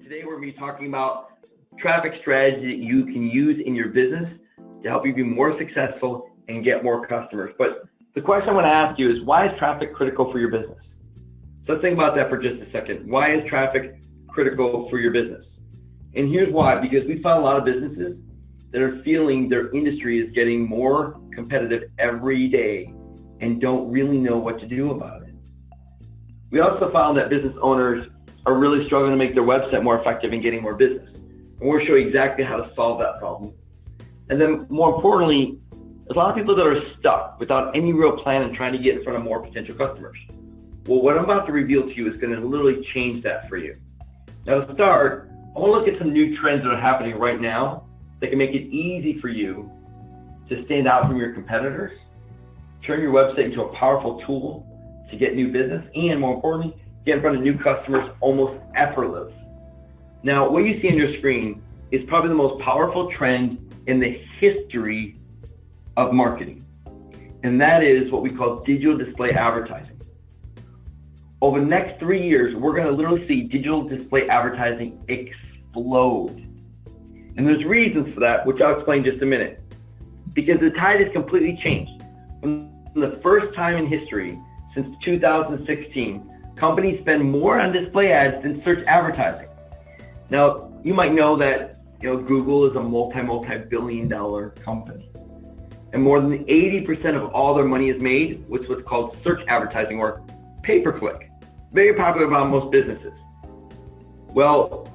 today we're going to be talking about traffic strategy that you can use in your business to help you be more successful and get more customers. But the question I want to ask you is, why is traffic critical for your business? So let's think about that for just a second. Why is traffic critical for your business? And here's why. Because we found a lot of businesses that are feeling their industry is getting more competitive every day and don't really know what to do about it. We also found that business owners are really struggling to make their website more effective in getting more business. And we'll show you exactly how to solve that problem. And then more importantly, there's a lot of people that are stuck without any real plan and trying to get in front of more potential customers. Well, what I'm about to reveal to you is going to literally change that for you. Now to start, I want to look at some new trends that are happening right now that can make it easy for you to stand out from your competitors, turn your website into a powerful tool to get new business, and more importantly, get in front of new customers almost effortless. Now, what you see on your screen is probably the most powerful trend in the history of marketing, and that is what we call digital display advertising. Over the next 3 years, we're going to literally see digital display advertising explode. And there's reasons for that, which I'll explain in just a minute. Because the tide has completely changed. From the first time in history, since 2016, companies spend more on display ads than search advertising. Now, you might know that Google is a multi-billion dollar company. And more than 80% of all their money is made with what's called search advertising, or pay-per-click. Very popular among most businesses. Well,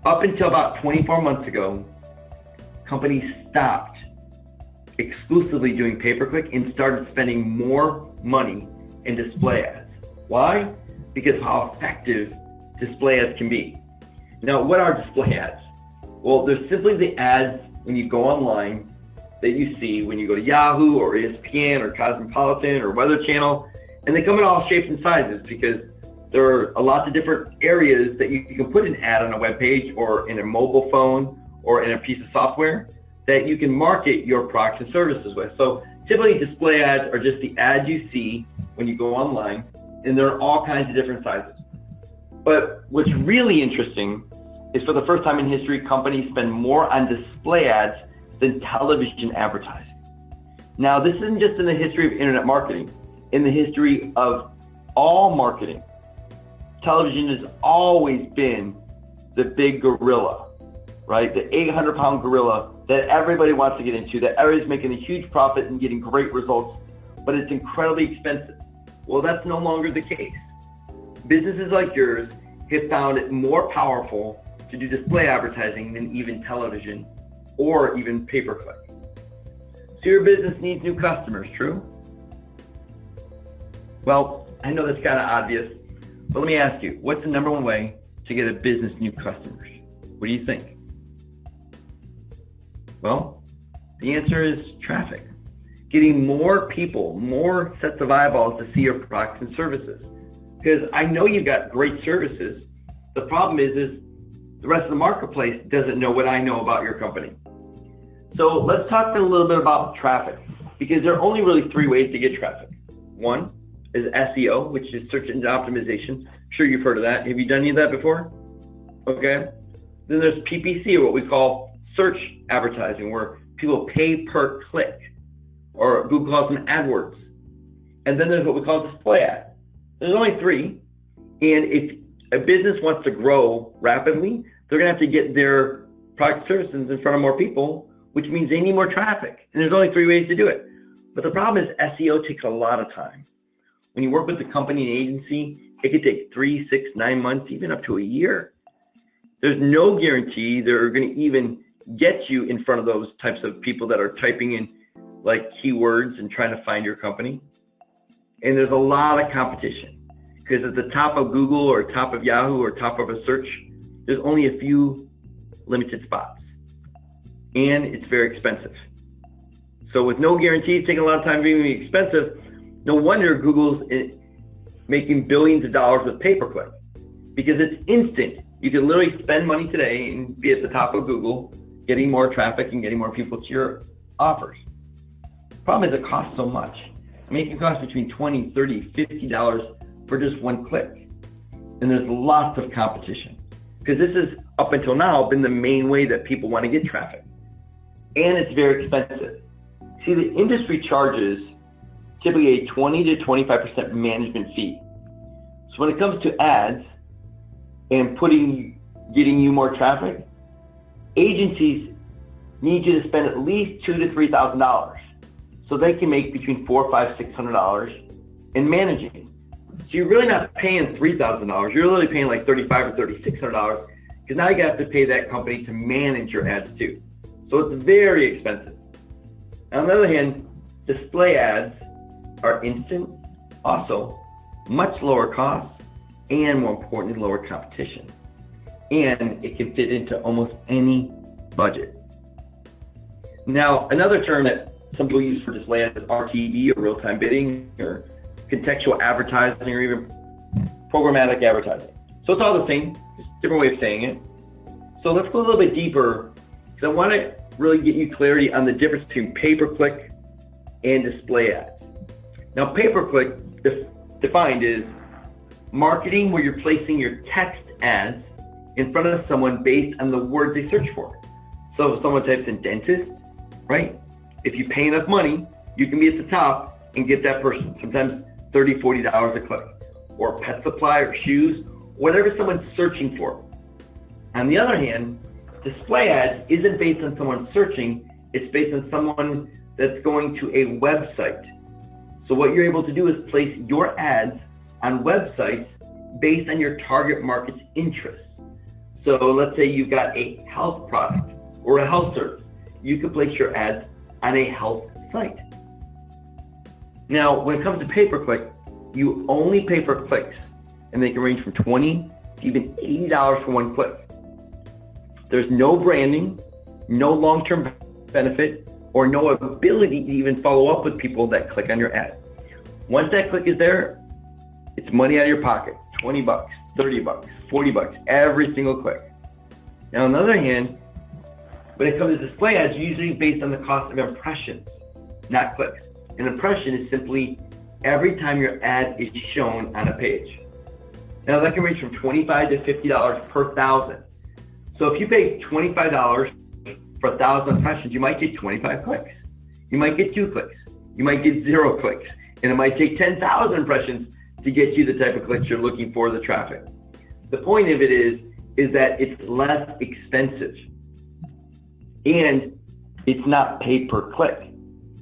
up until about 24 months ago, companies stopped exclusively doing pay-per-click and started spending more money in display ads. Why? Because of how effective display ads can be. Now, what are display ads? Well, they're simply the ads when you go online that you see when you go to Yahoo or ESPN or Cosmopolitan or Weather Channel, and they come in all shapes and sizes because there are a lot of different areas that you can put an ad on a web page or in a mobile phone or in a piece of software that you can market your products and services with. So typically display ads are just the ads you see when you go online, and there are all kinds of different sizes. But what's really interesting is, for the first time in history, companies spend more on display ads than television advertising. Now, this isn't just in the history of internet marketing. In the history of all marketing, television has always been the big gorilla, right? The 800-pound gorilla that everybody wants to get into, that everybody's making a huge profit and getting great results, but it's incredibly expensive. Well, that's no longer the case. Businesses like yours have found it more powerful to do display advertising than even television or even pay-per-click. So your business needs new customers, true? Well, I know that's kind of obvious, but let me ask you, what's the number one way to get a business new customers? What do you think? Well, the answer is traffic. Getting more people, more sets of eyeballs to see your products and services. Because I know you've got great services. The problem is the rest of the marketplace doesn't know what I know about your company. So let's talk a little bit about traffic, because there are only really 3 ways to get traffic. One is SEO, which is search engine optimization. I'm sure you've heard of that. Have you done any of that before? Okay. Then there's PPC, or what we call search advertising, where people pay per click, or Google calls them AdWords. And then there's what we call display ad. There's only 3. And if a business wants to grow rapidly, they're going to have to get their product services in front of more people, which means they need more traffic. And there's only 3 ways to do it. But the problem is SEO takes a lot of time. When you work with a company and agency, it could take 3, 6, 9 months, even up to a year. There's no guarantee they're going to even get you in front of those types of people that are typing in like keywords and trying to find your company. And there's a lot of competition, because at the top of Google or top of Yahoo or top of a search, there's only a few limited spots. And it's very expensive. So with no guarantees, taking a lot of time, being expensive, no wonder Google's making billions of dollars with pay-per-click, because it's instant. You can literally spend money today and be at the top of Google, getting more traffic and getting more people to your offers. Problem is it costs so much. I mean, it can cost between $20, $30, $50 for just one click. And there's lots of competition. because this is up until now been the main way that people want to get traffic. And it's very expensive. See, the industry charges typically a 20 to 25% management fee. So when it comes to ads and getting you more traffic, agencies need you to spend at least $2,000 to $3,000 so they can make between $400, $500, $600 in managing. So you're really not paying $3,000. You're really paying like $3,500 or $3,600 because now you have to pay that company to manage your ads too. So it's very expensive. On the other hand, display ads are instant, also much lower cost, and more importantly, lower competition. And it can fit into almost any budget. Now, another term that some people use for display ads is RTB, or real-time bidding, or contextual advertising, or even programmatic advertising. So it's all the same, just a different way of saying it. So let's go a little bit deeper, because I want to really get you clarity on the difference between pay-per-click and display ads. Now, pay-per-click defined is marketing where you're placing your text ads in front of someone based on the words they search for. So if someone types in dentist, right? If you pay enough money, you can be at the top and get that person. Sometimes $30, $40 a click. Or pet supply or shoes, whatever someone's searching for. On the other hand, display ads isn't based on someone searching, it's based on someone that's going to a website. So what you're able to do is place your ads on websites based on your target market's interests. So let's say you've got a health product or a health service. You could place your ads on a health site. Now, when it comes to pay-per-click, you only pay for clicks, and they can range from $20 to even $80 for one click. There's no branding, no long-term benefit, or no ability to even follow up with people that click on your ad. Once that click is there, it's money out of your pocket, $20, $30, $40, every single click. Now, on the other hand, when it comes to display ads, usually based on the cost of impressions, not clicks. An impression is simply every time your ad is shown on a page. Now, that can range from $25 to $50 per thousand. So if you pay $25 for 1,000 impressions, you might get 25 clicks. You might get 2 clicks. You might get 0 clicks. And it might take 10,000 impressions to get you the type of clicks you're looking for, the traffic. The point of it is that it's less expensive. And it's not pay per click.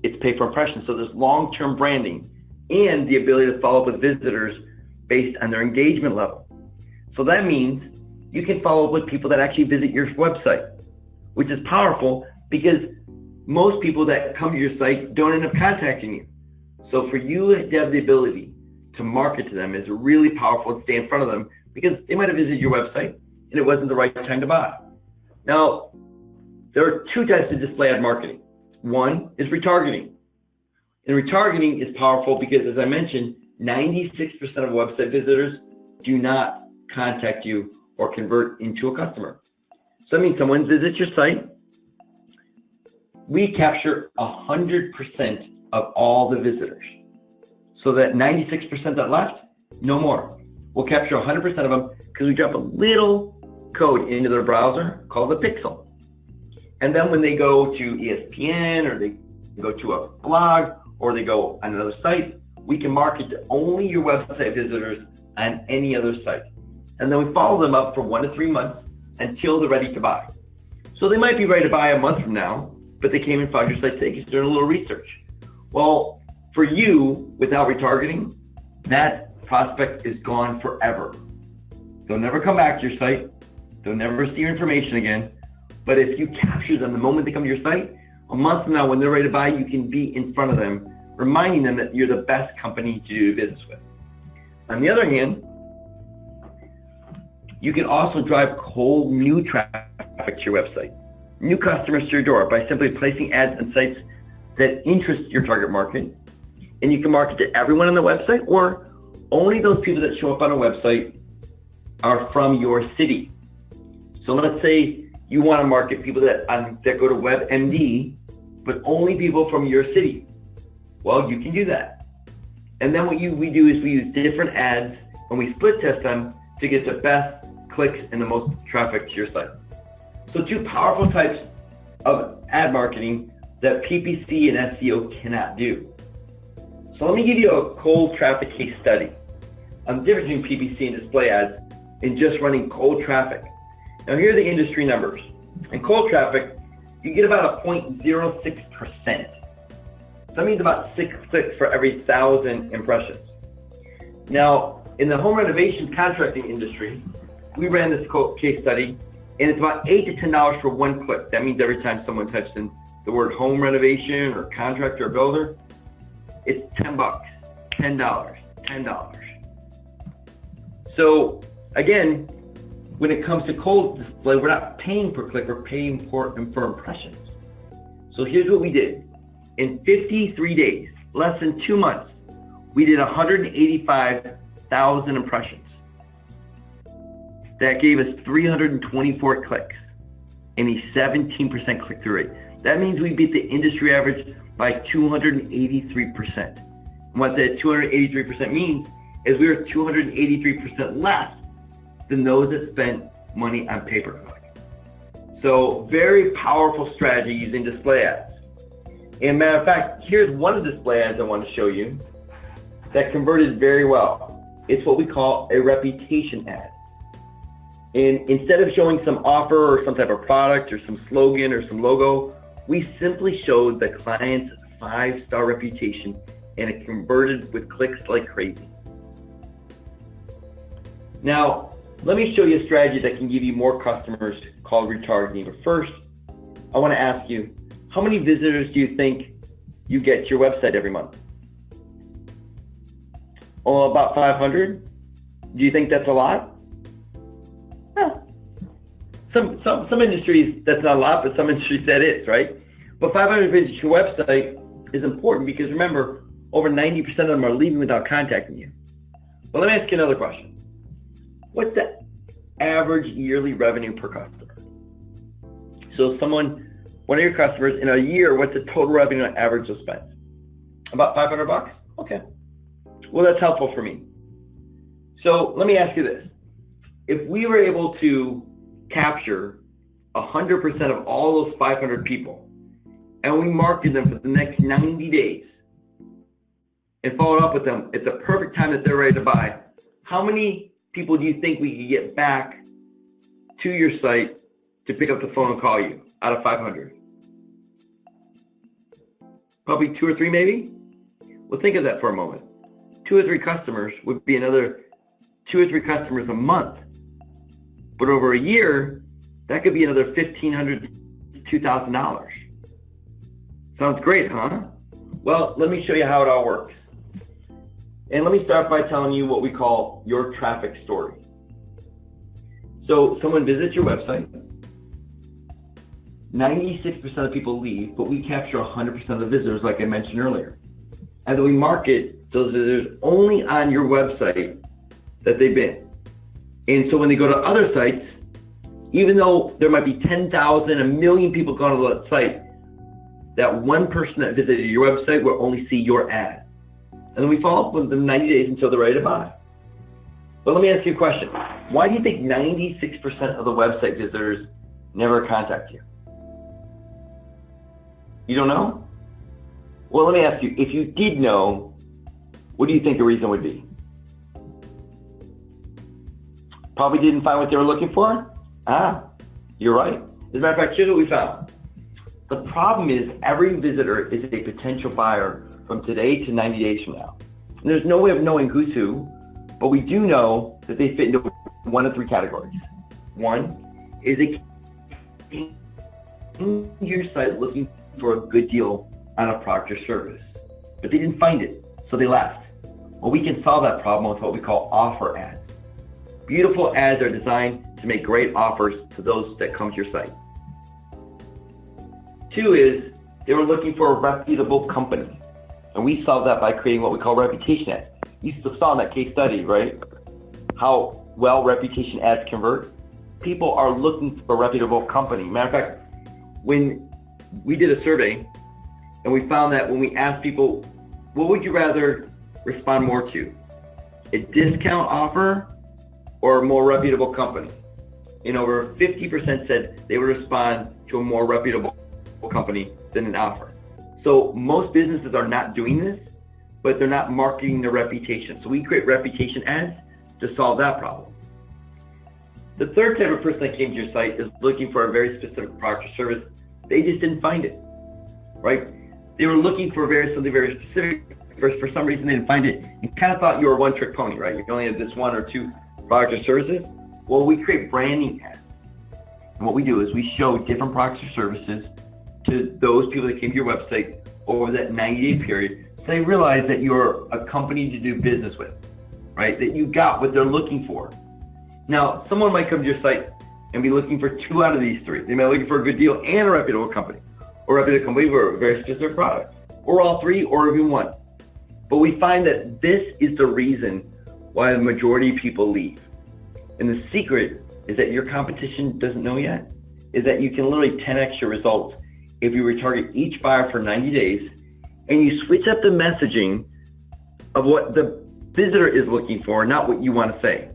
It's pay per impression. So there's long-term branding and the ability to follow up with visitors based on their engagement level. So that means you can follow up with people that actually visit your website, which is powerful because most people that come to your site don't end up contacting you. So for you to have the ability to market to them is really powerful to stay in front of them because they might have visited your website and it wasn't the right time to buy. Now, there are 2 types of display ad marketing. One is retargeting. And retargeting is powerful because, as I mentioned, 96% of website visitors do not contact you or convert into a customer. So that means someone visits your site. We capture 100% of all the visitors. So that 96% that left, no more. We'll capture 100% of them because we drop a little code into their browser called a pixel. And then when they go to ESPN or they go to a blog or they go on another site, we can market to only your website visitors on any other site. And then we follow them up for 1 to 3 months until they're ready to buy. So they might be ready to buy a month from now, but they came and found your site today because they're doing a little research. Well, for you, without retargeting, that prospect is gone forever. They'll never come back to your site. They'll never see your information again. But if you capture them the moment they come to your site, a month from now when they're ready to buy, you can be in front of them, reminding them that you're the best company to do business with. On the other hand, you can also drive cold new traffic to your website, new customers to your door by simply placing ads on sites that interest your target market. And you can market to everyone on the website, or only those people that show up on a website are from your city. So let's say you want to market people that go to WebMD, but only people from your city. Well, you can do that. And then what we do is we use different ads and we split test them to get the best clicks and the most traffic to your site. So two powerful types of ad marketing that PPC and SEO cannot do. So let me give you a cold traffic case study on the difference between PPC and display ads and just running cold traffic. Now here are the industry numbers. In cold traffic, you get about a 0.06%. So that means about 6 clicks for every 1,000 impressions. Now, in the home renovation contracting industry, we ran this case study, and it's about $8 to $10 for 1 click. That means every time someone types in the word home renovation or contractor or builder, it's $10, $10, $10. So again, when it comes to cold display, we're not paying per click, we're paying for impressions. So here's what we did. In 53 days, less than 2 months, we did 185,000 impressions. That gave us 324 clicks and a 17% click-through rate. That means we beat the industry average by 283%. And what that 283% means is we were 283% less than those that spent money on pay-per-click. So very powerful strategy using display ads. And matter of fact, here's one of the display ads I want to show you that converted very well. It's what we call a reputation ad. And instead of showing some offer or some type of product or some slogan or some logo, we simply showed the client's 5-star reputation, and it converted with clicks like crazy. Now, let me show you a strategy that can give you more customers called retargeting. But first, I want to ask you, how many visitors do you think you get to your website every month? Oh, about 500? Do you think that's a lot? Some industries that's not a lot, but some industries that is, right? But 500 visitors to your website is important because remember, over 90% of them are leaving without contacting you. Well, let me ask you another question. What's the average yearly revenue per customer? So one of your customers in a year, what's the total revenue on average they'll spend? About $500? Okay. Well, that's helpful for me. So let me ask you this. If we were able to capture 100% of all those 500 people and we marketed them for the next 90 days and followed up with them at the perfect time that they're ready to buy, how many people do you think we could get back to your site to pick up the phone and call you out of 500? Probably 2 or 3 maybe? Well, think of that for a moment. 2 or 3 customers would be another 2 or 3 customers a month. But over a year, that could be another $1,500 to $2,000. Sounds great, huh? Well, let me show you how it all works. And let me start by telling you what we call your traffic story. So someone visits your website, 96% of people leave, but we capture 100% of the visitors like I mentioned earlier. And then we market those visitors only on your website that they've been. And so when they go to other sites, even though there might be 10,000, 1 million people going to that site, that one person that visited your website will only see your ad. And then we follow up with them 90 days until they're ready to buy. But let me ask you a question. Why do you think 96% of the website visitors never contact you? You don't know? Well, let me ask you, if you did know, what do you think the reason would be? Probably didn't find what they were looking for? You're right. As a matter of fact, here's what we found. The problem is every visitor is a potential buyer from today to 90 days from now. And there's no way of knowing who's who, but we do know that they fit into one of 3 categories. One is a in your site looking for a good deal on a product or service, but they didn't find it, so they left. Well, we can solve that problem with what we call offer ads. Beautiful ads are designed to make great offers to those that come to your site. 2 is they were looking for a reputable company, and we solved that by creating what we call reputation ads. You saw in that case study, right, how well reputation ads convert. People are looking for a reputable company. Matter of fact, when we did a survey, and we found that when we asked people, what would you rather respond more to? A discount offer or a more reputable company? and over 50% said they would respond to a more reputable company than an offer. So most businesses are not doing this, but they're not marketing their reputation. So we create reputation ads to solve that problem. The third type of person that came to your site is looking for a very specific product or service. They just didn't find it, right? They were looking for something very specific. For some reason, they didn't find it and kind of thought you were a one-trick pony, right? You only had this one or two products or services. Well, we create branding ads. And what we do is we show different products or services to those people that came to your website over that 90-day period, so they realize that you're a company to do business with, right? That you got what they're looking for. Now, someone might come to your site and be looking for 2 out of these 3. They might be looking for a good deal and a reputable company, or a reputable company for a very specific product, or all 3, or even 1. But we find that this is the reason why the majority of people leave. And the secret is that your competition doesn't know yet, is that you can literally 10x your results if you retarget each buyer for 90 days and you switch up the messaging of what the visitor is looking for, not what you want to say.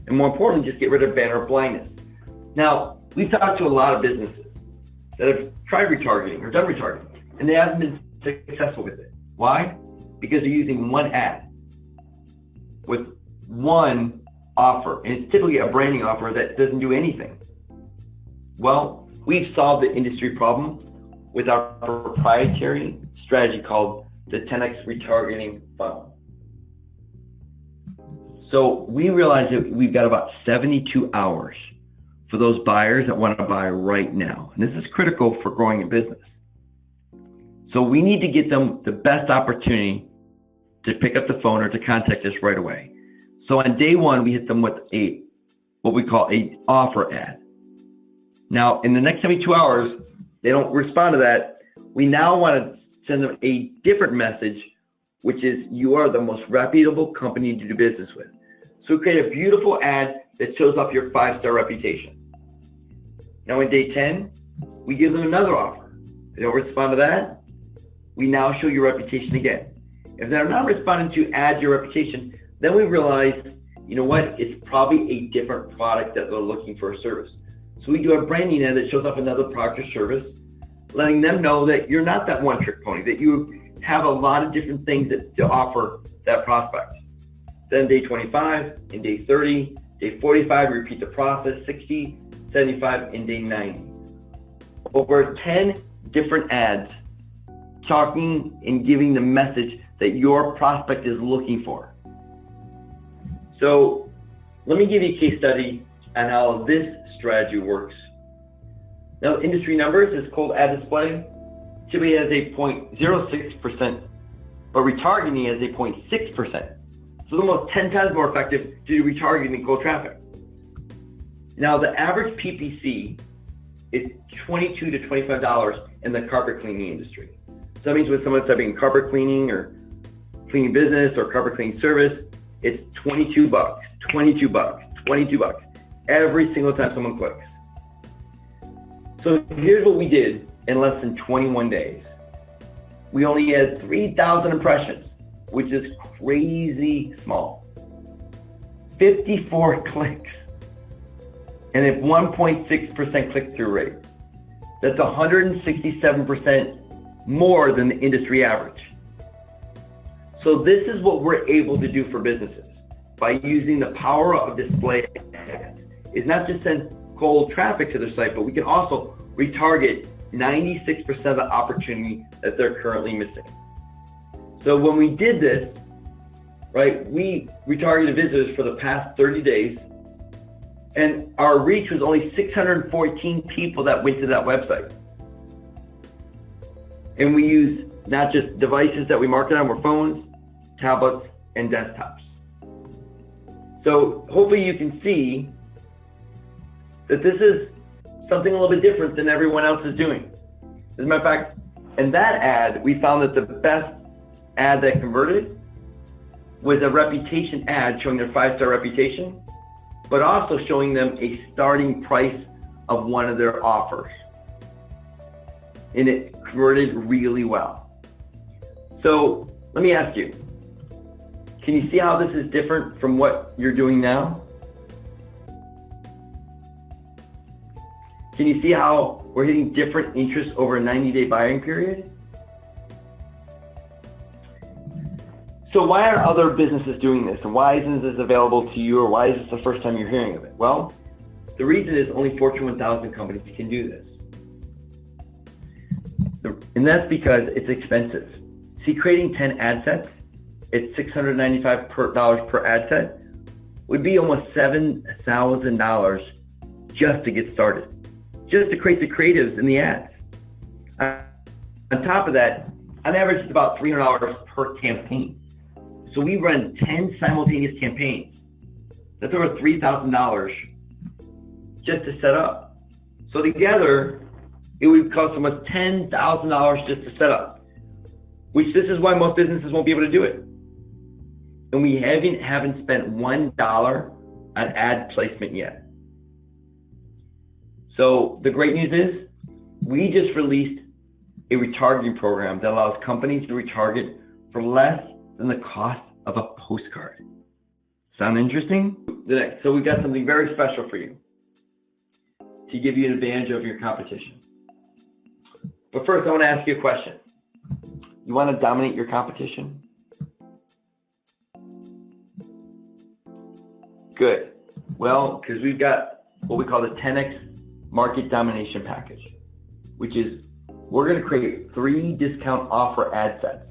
And more importantly, just get rid of banner blindness. Now, we've talked to a lot of businesses that have tried retargeting or done retargeting, and they haven't been successful with it. Why? Because they're using one ad with one offer, and it's typically a branding offer that doesn't do anything. Well, we've solved the industry problem with our proprietary strategy called the 10x retargeting funnel. So we realized that we've got about 72 hours for those buyers that want to buy right now. And this is critical for growing a business. So we need to get them the best opportunity to pick up the phone or to contact us right away. So on day 1, we hit them with what we call a offer ad. Now, in the next 72 hours, they don't respond to that. We now want to send them a different message, which is you are the most reputable company to do business with. So we create a beautiful ad that shows off your 5-star reputation. Now in day 10, we give them another offer. If they don't respond to that, we now show your reputation again. If they're not responding to add your reputation, then we realize, you know what, it's probably a different product that they're looking for a service. So we do a branding ad that shows off another product or service, letting them know that you're not that one-trick pony, that you have a lot of different things to offer that prospect. Then day 25, in day 30, day 45, repeat the process, 60, 75, and day 90. Over 10 different ads talking and giving the message that your prospect is looking for. So let me give you a case study on how this strategy works. Now, industry numbers is cold ad display. Typically has a 0.06%, but retargeting has a 0.6%. So it's almost 10 times more effective to do retargeting than cold traffic. Now, the average PPC is $22 to $25 in the carpet cleaning industry. So that means when someone's typing carpet cleaning or cleaning business or carpet cleaning service, it's $22, $22, $22 every single time someone clicks. So here's what we did in less than 21 days. We only had 3,000 impressions, which is crazy small. 54 clicks and a 1.6% click-through rate. That's 167% more than the industry average. So this is what we're able to do for businesses by using the power of display ads. It's not just send cold traffic to their site, but we can also retarget 96% of the opportunity that they're currently missing. So when we did this, right, we retargeted visitors for the past 30 days, and our reach was only 614 people that went to that website. And we use not just devices that we market on, were phones, tablets, and desktops. So hopefully you can see that this is something a little bit different than everyone else is doing. As a matter of fact, in that ad, we found that the best ad that converted was a reputation ad showing their 5-star reputation, but also showing them a starting price of one of their offers. And it converted really well. So let me ask you, can you see how this is different from what you're doing now? Can you see how we're hitting different interests over a 90-day buying period? So why are other businesses doing this? And why isn't this available to you, or why is this the first time you're hearing of it? Well, the reason is only Fortune 1000 companies can do this. And that's because it's expensive. See, creating 10 ad sets at $695 per ad set would be almost $7,000 just to get started, just to create the creatives and the ads. On top of that, on average, it's about $300 per campaign. So we run 10 simultaneous campaigns. That's over $3,000 just to set up. So together, it would cost almost $10,000 just to set up, which this is why most businesses won't be able to do it. And we haven't spent $1 on ad placement yet. So the great news is we just released a retargeting program that allows companies to retarget for less than the cost of a postcard. Sound interesting? So we've got something very special for you to give you an advantage over your competition. But first, I want to ask you a question. You want to dominate your competition? Good. Well, because we've got what we call the 10X Market Domination Package, which is we're going to create 3 discount offer ad sets,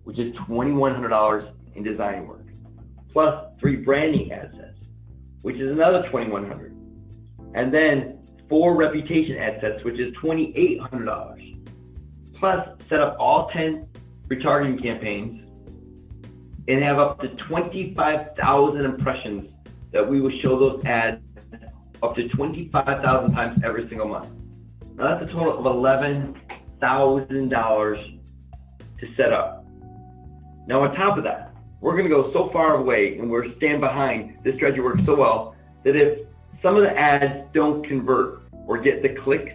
which is $2,100 in design work, plus 3 branding ad sets, which is another $2,100, and then 4 reputation ad sets, which is $2,800, plus set up all 10 retargeting campaigns and have up to 25,000 impressions that we will show those ads up to 25,000 times every single month. Now that's a total of $11,000 to set up. Now on top of that, we're going to go so far away and we're stand behind this strategy works so well that if some of the ads don't convert or get the clicks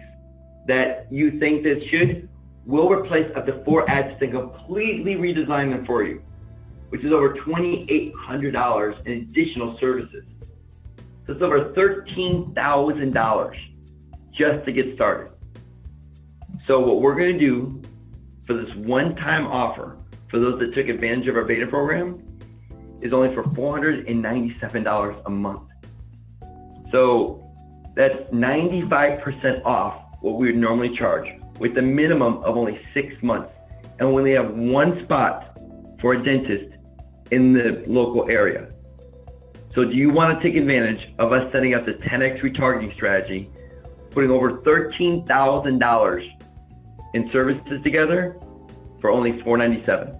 that you think that should, we'll replace up to 4 ads and completely redesign them for you, which is over $2,800 in additional services. So it's over $13,000 just to get started. So what we're going to do for this one-time offer for those that took advantage of our beta program is only for $497 a month. So that's 95% off what we would normally charge, with a minimum of only 6 months. And we only have 1 spot for a dentist in the local area. So do you want to take advantage of us setting up the 10X retargeting strategy, putting over $13,000 in services together for only $497?